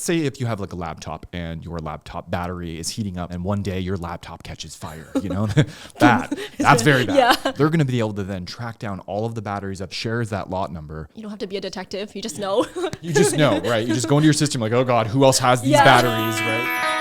say if you have like a laptop and your laptop battery is heating up and one day your laptop catches fire, that's very bad. Yeah. They're going to be able to then track down all of the batteries that shares that lot number. You don't have to be a detective. You just know. You just know, right? You just go into your system like, oh God, who else has these batteries, right?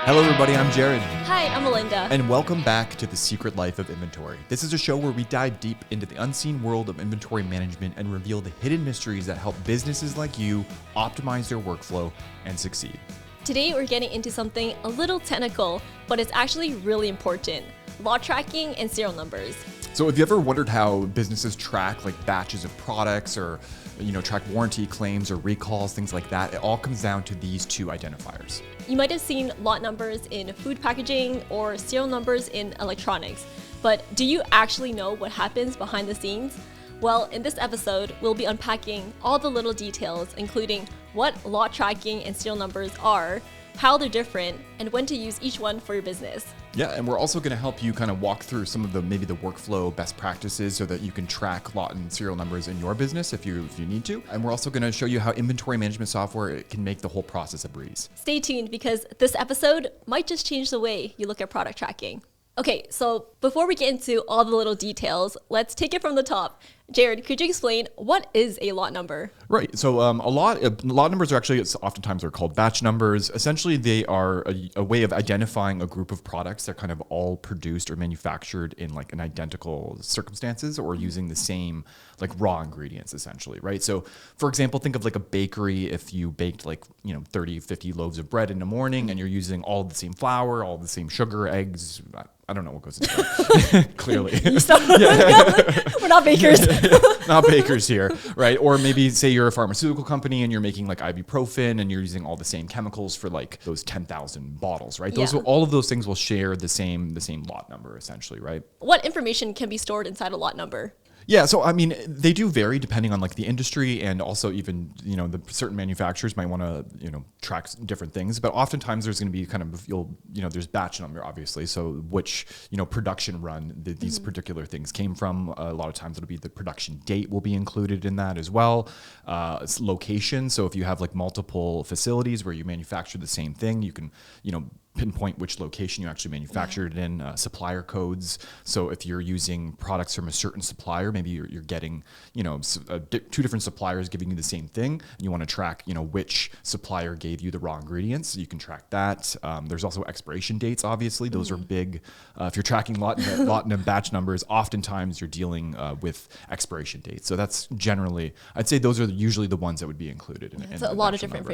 Hello everybody, I'm Jared. Hi, I'm Melinda. And welcome back to The Secret Life of Inventory. This is a show where we dive deep into the unseen world of inventory management and reveal the hidden mysteries that help businesses like you optimize their workflow and succeed. Today we're getting into something a little technical, but it's actually really important. Lot tracking and serial numbers. So have you ever wondered how businesses track like batches of products or track warranty claims or recalls, things like that? It all comes down to these two identifiers. You might have seen lot numbers in food packaging or serial numbers in electronics, but do you actually know what happens behind the scenes? Well, in this episode, we'll be unpacking all the little details, including what lot tracking and serial numbers are, how they're different, and when to use each one for your business. Yeah, and we're also going to help you kind of walk through some of the workflow best practices so that you can track lot and serial numbers in your business if you need to. And we're also going to show you how inventory management software can make the whole process a breeze. Stay tuned because this episode might just change the way you look at product tracking. Okay, so before we get into all the little details, let's take it from the top. Jared, could you explain what is a lot number? Right. So lot numbers are actually, oftentimes they're called batch numbers. Essentially, they are a way of identifying a group of products that kind of all produced or manufactured in like an identical circumstances or using the same like raw ingredients, essentially, right? So for example, think of like a bakery. If you baked 30, 50 loaves of bread in the morning and you're using all the same flour, all the same sugar, eggs, I don't know what goes into it. Clearly. We're not bakers. Not bakers here, right? Or maybe say you're a pharmaceutical company and you're making like ibuprofen and you're using all the same chemicals for like those 10,000 bottles, right? All of those things will share the same lot number, essentially, right? What information can be stored inside a lot number? Yeah, so I mean, they do vary depending on like the industry, and also even the certain manufacturers might want to track different things. But oftentimes there's going to be kind of there's batch number, obviously. So which production run these particular things came from. A lot of times it'll be the production date will be included in that as well. It's location. So if you have like multiple facilities where you manufacture the same thing, you can pinpoint which location you actually manufactured it in. Supplier codes. So if you're using products from a certain supplier, maybe you're getting two different suppliers giving you the same thing, and you want to track which supplier gave you the raw ingredients. So you can track that. There's also expiration dates. Obviously, those are big. If you're tracking lot and batch numbers, oftentimes you're dealing with expiration dates. So that's generally, I'd say those are usually the ones that would be included in a lot of different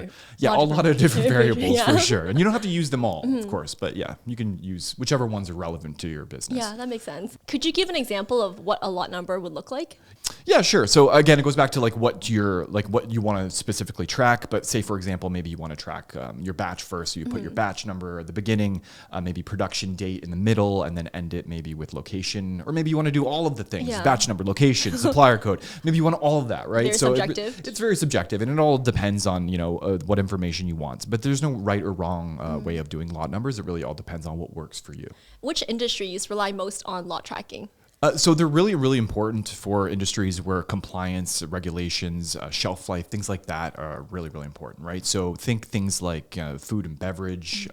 variables for sure, and you don't have to use them all. Of course, but yeah, you can use whichever ones are relevant to your business. Yeah, that makes sense. Could you give an example of what a lot number would look like? Yeah, sure. So again, it goes back to what you want to specifically track. But say, for example, maybe you want to track your batch first. So you put your batch number at the beginning, maybe production date in the middle, and then end it maybe with location. Or maybe you want to do all of the things: batch number, location, supplier code. Maybe you want all of that, right? Very subjective. It's very subjective, and it all depends on what information you want. But there's no right or wrong way of doing lot numbers. It really all depends on what works for you. Which industries rely most on lot tracking? So they're really, really important for industries where compliance, regulations, shelf life, things like that are really, really important, right? So think things like food and beverage,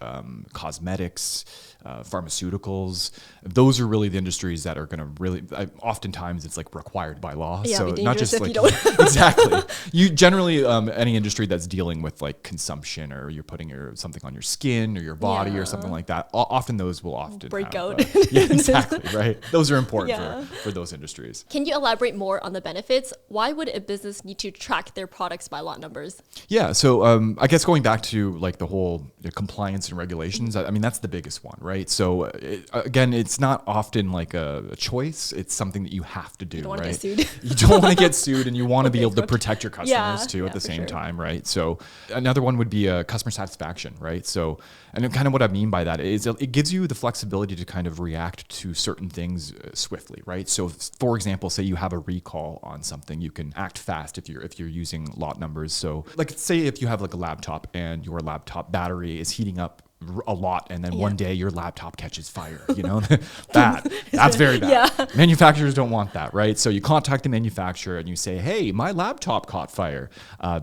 cosmetics, pharmaceuticals. Those are really the industries that are going to really, oftentimes it's like required by law. Yeah, so not just like, you exactly. You generally, any industry that's dealing with like consumption, or you're putting something on your skin or your body or something like that, often those will break out. Yeah, exactly, right? Those are important for those industries. Can you elaborate more on the benefits? Why would a business need to track their products by lot numbers? Yeah, so I guess going back to like the whole compliance and regulations, I mean, that's the biggest one, right? So again, it's not often like a choice. It's something that you have to do, you don't want right? to get sued. You don't want to get sued, and you want to be able to protect your customers too at the same sure. time, right? So another one would be customer satisfaction, right? So, and kind of what I mean by that is it gives you the flexibility to kind of react to certain things swiftly, right? So for example, say you have a recall on something, you can act fast if you're using lot numbers. So like say if you have like a laptop and your laptop battery is heating up a lot, and then one day your laptop catches fire, that's very bad. Yeah. Manufacturers don't want that, right? So you contact the manufacturer and you say, hey, my laptop caught fire.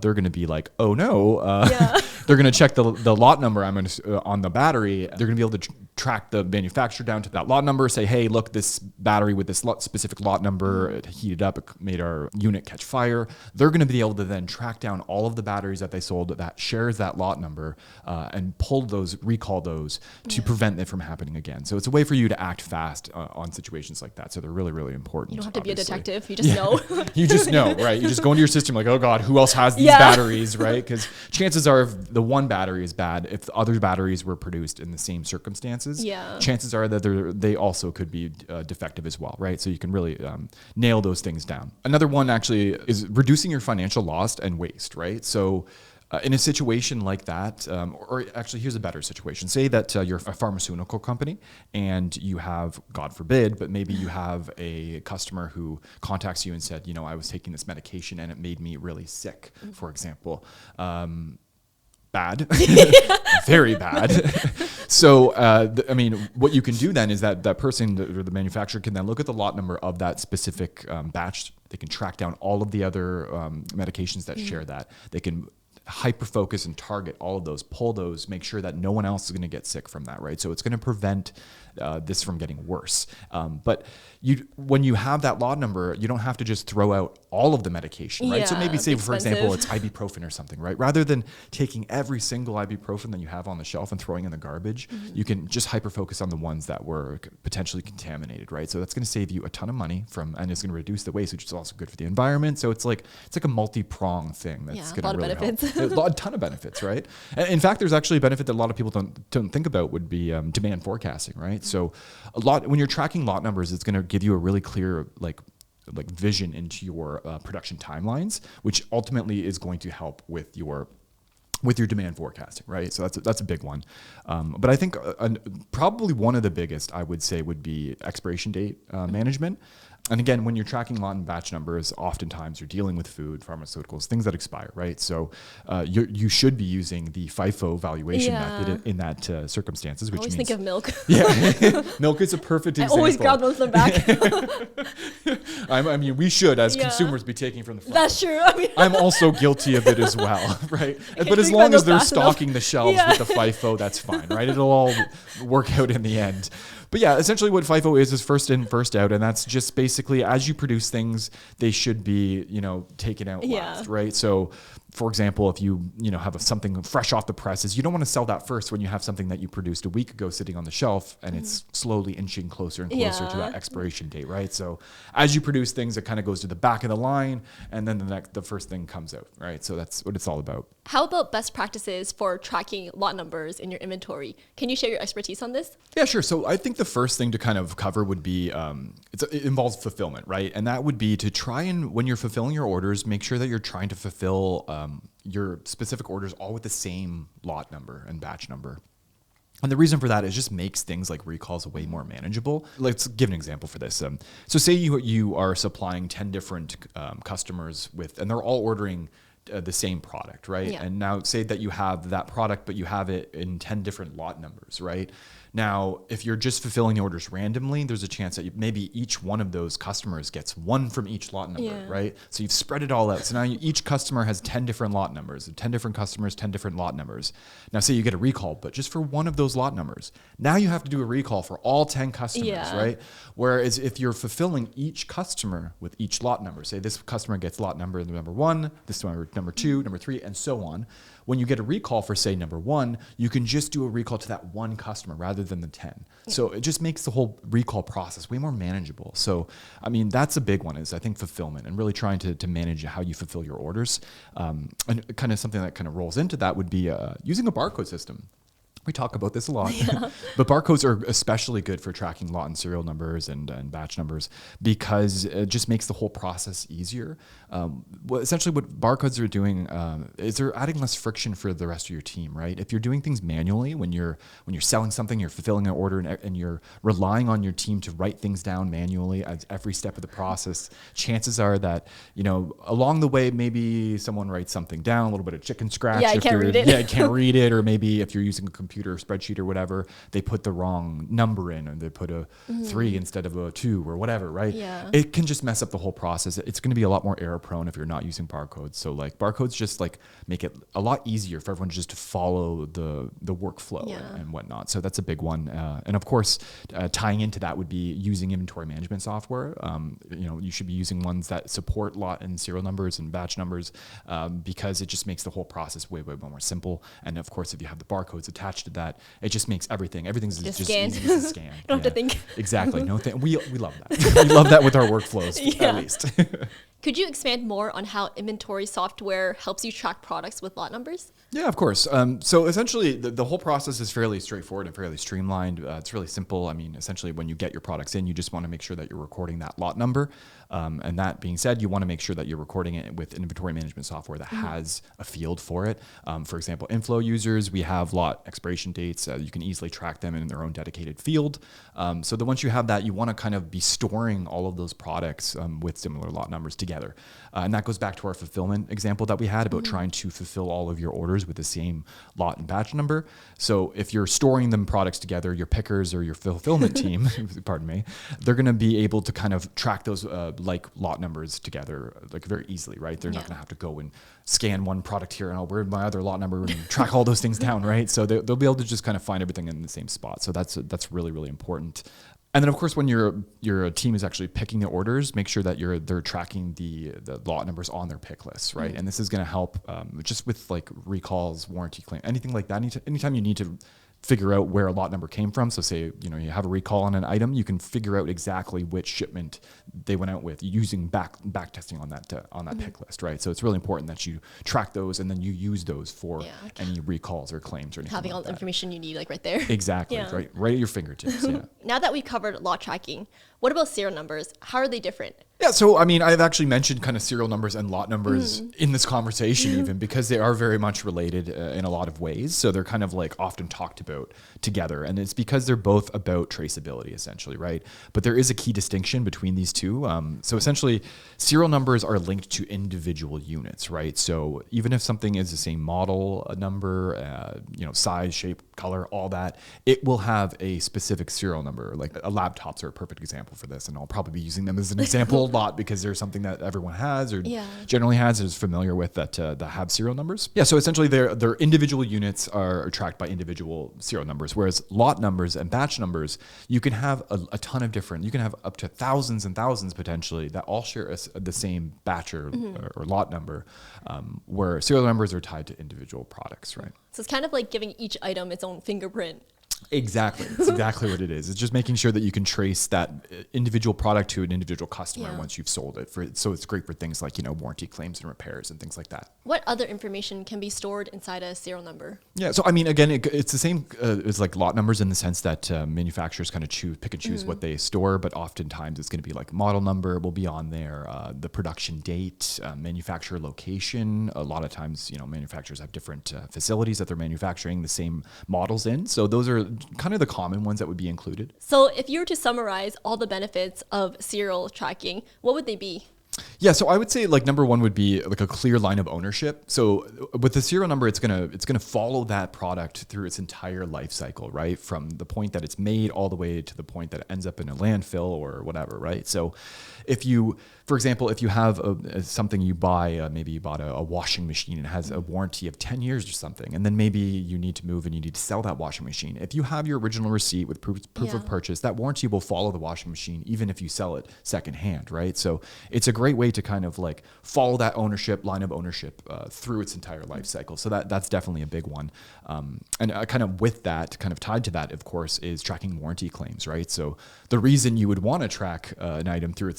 They're going to be like, oh no. They're going to check the lot number on the battery. They're going to be able to track the manufacturer down to that lot number, say, hey, look, this battery with this specific lot number, it heated up, it made our unit catch fire. They're going to be able to then track down all of the batteries that they sold that shares that lot number and recall those to prevent it from happening again. So it's a way for you to act fast on situations like that. So they're really, really important. You don't have to be a detective. You just know. You just know, right? You just go into your system like, oh God, who else has these batteries, right? Because chances are if the one battery is bad, if the other batteries were produced in the same circumstances, chances are that they also could be defective as well, right? So you can really nail those things down. Another one actually is reducing your financial loss and waste, right? So in a situation like that, or actually here's a better situation. Say that you're a pharmaceutical company and you have, God forbid, but maybe you have a customer who contacts you and said, I was taking this medication and it made me really sick, for example. Bad, very bad. So, what you can do then is that person or the manufacturer can then look at the lot number of that specific batch. They can track down all of the other medications that share that. They can hyper focus and target all of those, pull those, make sure that no one else is going to get sick from that, right? So it's going to prevent this from getting worse. But when you have that lot number, you don't have to just throw out all of the medication, right? So maybe say, for example, it's ibuprofen or something, right? Rather than taking every single ibuprofen that you have on the shelf and throwing in the garbage, you can just hyper focus on the ones that were potentially contaminated, right? So that's going to save you a ton of money and it's going to reduce the waste, which is also good for the environment. So it's like a multi-pronged thing that's going to really help. A ton of benefits, right? And in fact, there's actually a benefit that a lot of people don't think about would be demand forecasting, right? So when you're tracking lot numbers, it's going to give you a really clear like vision into your production timelines, which ultimately is going to help with your demand forecasting, right? So that's a big one. But I think probably one of the biggest, I would say, would be expiration date management. And again, when you're tracking lot and batch numbers, oftentimes you're dealing with food, pharmaceuticals, things that expire, right? So you should be using the FIFO valuation method in that circumstances, which I always means... think of milk. Milk is a perfect example. I always grab those in the back. We should, as consumers, be taking from the front. That's true. I'm also guilty of it as well, right? But as long as they're stocking the shelves with the FIFO, that's fine, right? It'll all work out in the end. But yeah, essentially what FIFO is first in, first out. And that's just basically as you produce things, they should be, taken out last, right? So for example, if you have something fresh off the presses, you don't want to sell that first when you have something that you produced a week ago sitting on the shelf and it's slowly inching closer and closer to that expiration date, right? So as you produce things, it kind of goes to the back of the line and then the first thing comes out, right? So that's what it's all about. How about best practices for tracking lot numbers in your inventory? Can you share your expertise on this? Yeah, sure. So I think the first thing to kind of cover would be, it involves fulfillment, right? And that would be to try and, when you're fulfilling your orders, make sure that you're trying to fulfill your specific orders all with the same lot number and batch number. And the reason for that is just makes things like recalls way more manageable. Let's give an example for this. So say you are supplying 10 different customers and they're all ordering the same product, right? Yeah. And now say that you have that product, but you have it in 10 different lot numbers, right? Now, if you're just fulfilling the orders randomly, there's a chance that maybe each one of those customers gets one from each lot number, right? So you've spread it all out. So now each customer has 10 different lot numbers, 10 different customers, 10 different lot numbers. Now say you get a recall, but just for one of those lot numbers. Now you have to do a recall for all 10 customers, right? Whereas if you're fulfilling each customer with each lot number, say this customer gets lot number 1, this number 2, number 3, and so on. When you get a recall for, say, number 1, you can just do a recall to that one customer rather than the 10. So it just makes the whole recall process way more manageable. So, that's a big one is, I think, fulfillment and really trying to manage how you fulfill your orders. And kind of something that kind of rolls into that would be using a barcode system. We talk about this a lot, but barcodes are especially good for tracking lot and serial numbers and batch numbers because it just makes the whole process easier. Essentially what barcodes are doing is they're adding less friction for the rest of your team, right? If you're doing things manually, when you're selling something, you're fulfilling an order and you're relying on your team to write things down manually at every step of the process, chances are that, along the way, maybe someone writes something down, a little bit of chicken scratch. Yeah, I can't read it. Yeah, I can't read it. Or maybe if you're using a computer, computer spreadsheet or whatever, they put the wrong number in, or they put a 3 instead of a 2 or whatever, right? Yeah. It can just mess up the whole process. It's going to be a lot more error prone if you're not using barcodes. So like barcodes just like make it a lot easier for everyone just to follow the workflow and whatnot. So that's a big one. And of course, tying into that would be using inventory management software. You should be using ones that support lot and serial numbers and batch numbers because it just makes the whole process way more simple. And of course, if you have the barcodes attached to that, it just makes everything's just easy to scan. Don't have to think. Exactly. We love that. We love that with our workflows, at least. Could you expand more on how inventory software helps you track products with lot numbers? Yeah, of course. So essentially, the whole process is fairly straightforward and fairly streamlined. It's really simple. I mean, essentially, when you get your products in, you just want to make sure that you're recording that lot number. And that being said, you want to make sure that you're recording it with inventory management software that has a field for it. For example, inFlow users, we have lot expiration dates. You can easily track them in their own dedicated field. So that once you have that, you want to kind of be storing all of those products with similar lot numbers together. And that goes back to our fulfillment example that we had about trying to fulfill all of your orders with the same lot and batch number. So if you're storing them products together, your pickers or your fulfillment team, pardon me, they're going to be able to kind of track those like lot numbers together like very easily, right? They're not going to have to go and scan one product here and where's my other lot number and track all those things down, right? So they'll be able to just kind of find everything in the same spot. So that's really, really important. And then, of course, when your team is actually picking the orders, make sure that they're tracking the lot numbers on their pick lists, right? And this is going to help just with like recalls, warranty claim, anything like that. Anytime you need to figure out where a lot number came from. So say, you have a recall on an item, you can figure out exactly which shipment they went out with using back testing on that pick list, right? So it's really important that you track those and then you use those for any recalls or claims or anything. Having all the information you need like right there. Exactly, right at your fingertips. Yeah. Now that we've covered lot tracking, what about serial numbers? How are they different? Yeah, so I mean, I've actually mentioned kind of serial numbers and lot numbers in this conversation even because they are very much related in a lot of ways. So they're kind of like often talked about together. And it's because they're both about traceability essentially, right? But there is a key distinction between these two. So essentially, serial numbers are linked to individual units, right? So even if something is the same model, a number, size, shape, color, all that, it will have a specific serial number. Like laptops are a perfect example for this. And I'll probably be using them as an example a lot because there's something that everyone has or generally has is familiar with that have serial numbers. Yeah, so essentially their individual units are tracked by individual serial numbers, whereas lot numbers and batch numbers, you can have a ton of different, you can have up to thousands and thousands potentially that all share the same batch or lot number, where serial numbers are tied to individual products, right? So it's kind of like giving each item its own fingerprint. Exactly. It's exactly what it is. It's just making sure that you can trace that individual product to an individual customer once you've sold it. So it's great for things like, warranty claims and repairs and things like that. What other information can be stored inside a serial number? Yeah. So, I mean, again, it's the same as like lot numbers in the sense that manufacturers kind of pick and choose what they store, but oftentimes it's going to be like model number will be on there, the production date, manufacturer location. A lot of times, manufacturers have different facilities that they're manufacturing the same models in. So those are kind of the common ones that would be included. So if you were to summarize all the benefits of serial tracking, what would they be? Yeah, so I would say like number one would be like a clear line of ownership. So with the serial number, it's gonna follow that product through its entire life cycle, right? From the point that it's made all the way to the point that it ends up in a landfill or whatever, right? So if you, for example, if you have something you buy, maybe you bought a washing machine and it has a warranty of 10 years or something, and then maybe you need to move and you need to sell that washing machine. If you have your original receipt with proof of purchase, that warranty will follow the washing machine even if you sell it secondhand, right? So it's a great way to kind of like follow that line of ownership through its entire life cycle. So that's definitely a big one. And kind of with that, kind of tied to that, of course, is tracking warranty claims, right? So the reason you would want to track an item through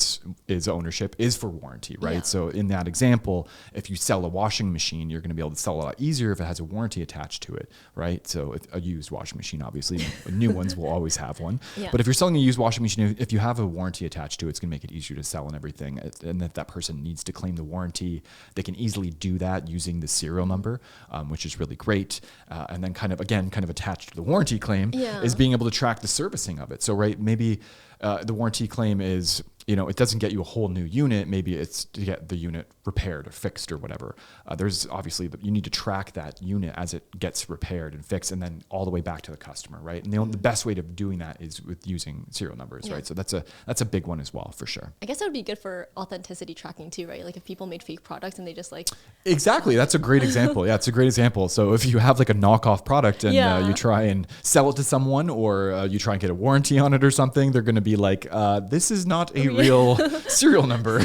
its ownership is for warranty, right? Yeah. So in that example, if you sell a washing machine, you're going to be able to sell a lot easier if it has a warranty attached to it, right? So if a used washing machine, obviously, new ones will always have one. Yeah. But if you're selling a used washing machine, if you have a warranty attached to it, it's going to make it easier to sell and everything. And if that person needs to claim the warranty, they can easily do that using the serial number, which is really great. And then kind of attached to the warranty claim is being able to track the servicing of it. So, right, maybe the warranty claim is it doesn't get you a whole new unit. Maybe it's to get the unit repaired or fixed or whatever. There's obviously, you need to track that unit as it gets repaired and fixed, and then all the way back to the customer, right? And the best way of doing that is with using serial numbers, right? So that's a big one as well, for sure. I guess that would be good for authenticity tracking too, right? Like if people made fake products and they just like... Exactly. That's a great example. Yeah, it's a great example. So if you have like a knockoff product and you try and sell it to someone, or you try and get a warranty on it or something, they're going to be like, this is not a real serial number.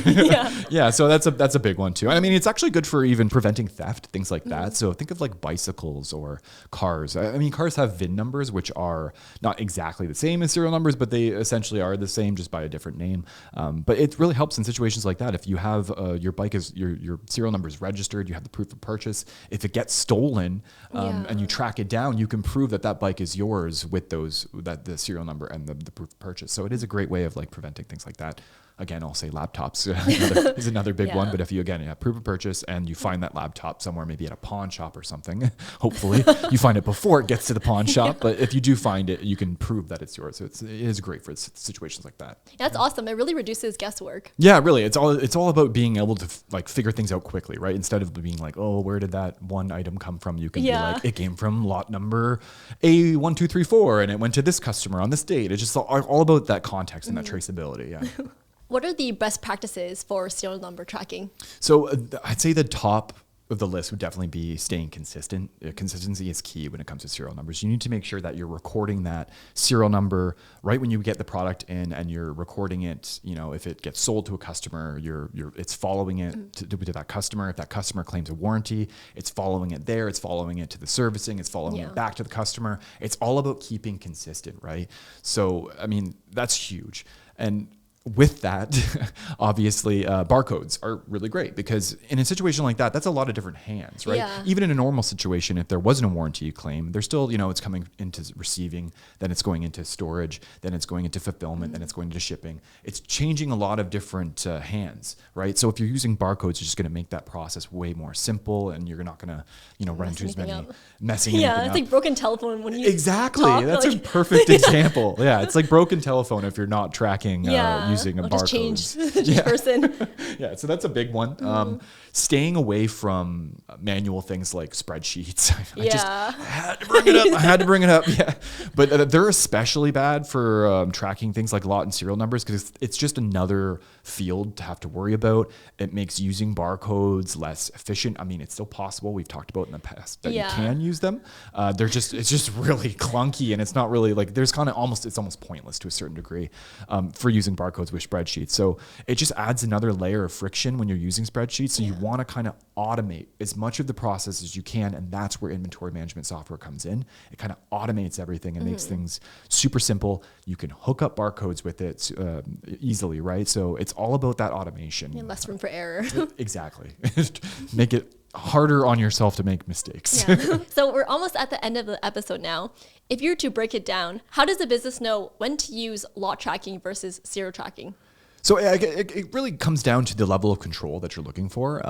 Yeah. So that's a big one too. I mean, it's actually good for even preventing theft, things like that. So think of like bicycles or cars. I mean, cars have VIN numbers, which are not exactly the same as serial numbers, but they essentially are the same, just by a different name. But it really helps in situations like that. If you have your bike is your serial number is registered, you have the proof of purchase. If it gets stolen and you track it down, you can prove that bike is yours with the serial number and the proof of purchase. So it is a great way of like preventing things like that. Again, I'll say laptops is another big one. But if you, have proof of purchase and you find that laptop somewhere, maybe at a pawn shop or something, hopefully you find it before it gets to the pawn shop. But if you do find it, you can prove that it's yours. So it is great for situations like that. Yeah, that's awesome. It really reduces guesswork. Yeah, really. It's all about being able to like figure things out quickly, right? Instead of being like, oh, where did that one item come from? You can be like, it came from lot number A1234 and it went to this customer on this date. It's just all about that context and that traceability. Yeah. What are the best practices for serial number tracking? So I'd say the top of the list would definitely be staying consistent. Consistency is key when it comes to serial numbers. You need to make sure that you're recording that serial number right when you get the product in, and you're recording it. If it gets sold to a customer, it's following it to that customer. If that customer claims a warranty, it's following it there. It's following it to the servicing. It's following it back to the customer. It's all about keeping consistent, right? So, I mean, that's huge. And with that, obviously, barcodes are really great, because in a situation like that, that's a lot of different hands, right? Yeah. Even in a normal situation, if there wasn't a warranty claim, there's still, it's coming into receiving, then it's going into storage, then it's going into fulfillment, then it's going into shipping. It's changing a lot of different hands, right? So if you're using barcodes, it's just going to make that process way more simple, and you're not going to, run into as many messing anything up. It's like broken telephone when you Exactly. talk, That's a perfect example. Yeah, it's like broken telephone if you're not tracking using a barcode. Just change each person. Yeah, so that's a big one. Staying away from manual things like spreadsheets. I had to bring it up. Yeah, but they're especially bad for tracking things like lot and serial numbers, because it's just another field to have to worry about. It makes using barcodes less efficient. I mean, it's still possible. We've talked about in the past that you can use them. It's just really clunky, and it's not really like it's almost pointless to a certain degree for using barcodes with spreadsheets. So it just adds another layer of friction when you're using spreadsheets. So you want to kind of automate as much of the process as you can, and that's where inventory management software comes in. It kind of automates everything and makes things super simple. You can hook up barcodes with it easily, right? So it's all about that automation. And less room for error. Exactly. Make it harder on yourself to make mistakes. Yeah. So we're almost at the end of the episode now. If you were to break it down, how does a business know when to use lot tracking versus serial tracking? So it really comes down to the level of control that you're looking for.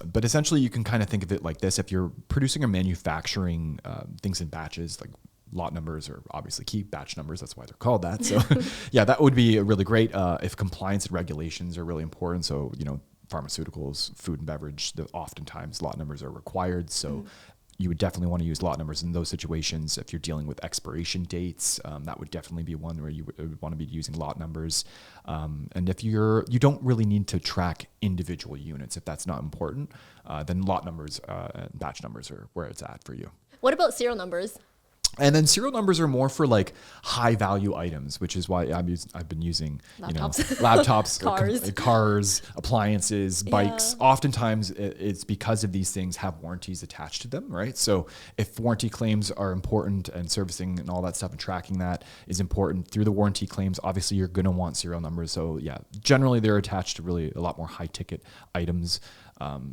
But essentially, you can kind of think of it like this. If you're producing or manufacturing things in batches, like lot numbers are obviously key, batch numbers, that's why they're called that. So yeah, that would be really great. If compliance and regulations are really important. So, pharmaceuticals, food and beverage, oftentimes lot numbers are required. So you would definitely want to use lot numbers in those situations. If you're dealing with expiration dates, that would definitely be one where you would want to be using lot numbers. And if you don't really need to track individual units, if that's not important, then lot numbers and batch numbers are where it's at for you. What about serial numbers? And then serial numbers are more for like high value items, which is why I've been using laptops, cars, appliances, bikes. Oftentimes it's because of these things have warranties attached to them, right? So if warranty claims are important and servicing and all that stuff and tracking that is important through the warranty claims, obviously you're going to want serial numbers. So yeah, generally they're attached to really a lot more high ticket items.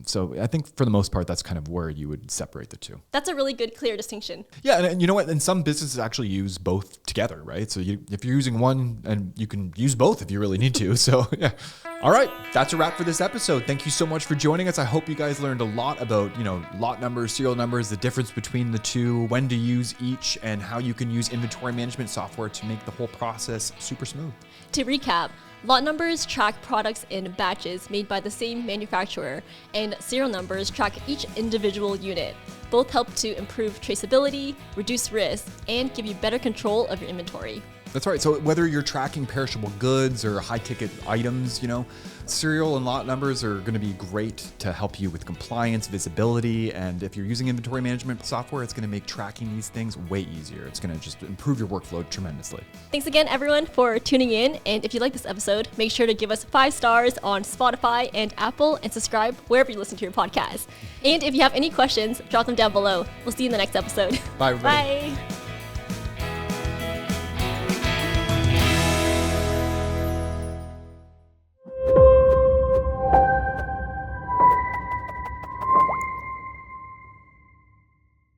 So I think for the most part, that's kind of where you would separate the two. That's a really good, clear distinction. Yeah. And you know what? And some businesses actually use both together, right? So if you're using one, and you can use both if you really need to. So yeah. All right. That's a wrap for this episode. Thank you so much for joining us. I hope you guys learned a lot about, lot numbers, serial numbers, the difference between the two, when to use each, and how you can use inventory management software to make the whole process super smooth. To recap, Lot numbers track products in batches made by the same manufacturer, and serial numbers track each individual unit. Both help to improve traceability, reduce risk, and give you better control of your inventory. That's right. So whether you're tracking perishable goods or high-ticket items, serial and lot numbers are going to be great to help you with compliance, visibility, and if you're using inventory management software, it's going to make tracking these things way easier. It's going to just improve your workflow tremendously. Thanks again, everyone, for tuning in. And if you like this episode, make sure to give us 5 stars on Spotify and Apple and subscribe wherever you listen to your podcast. And if you have any questions, drop them down below. We'll see you in the next episode. Bye, everybody. Bye.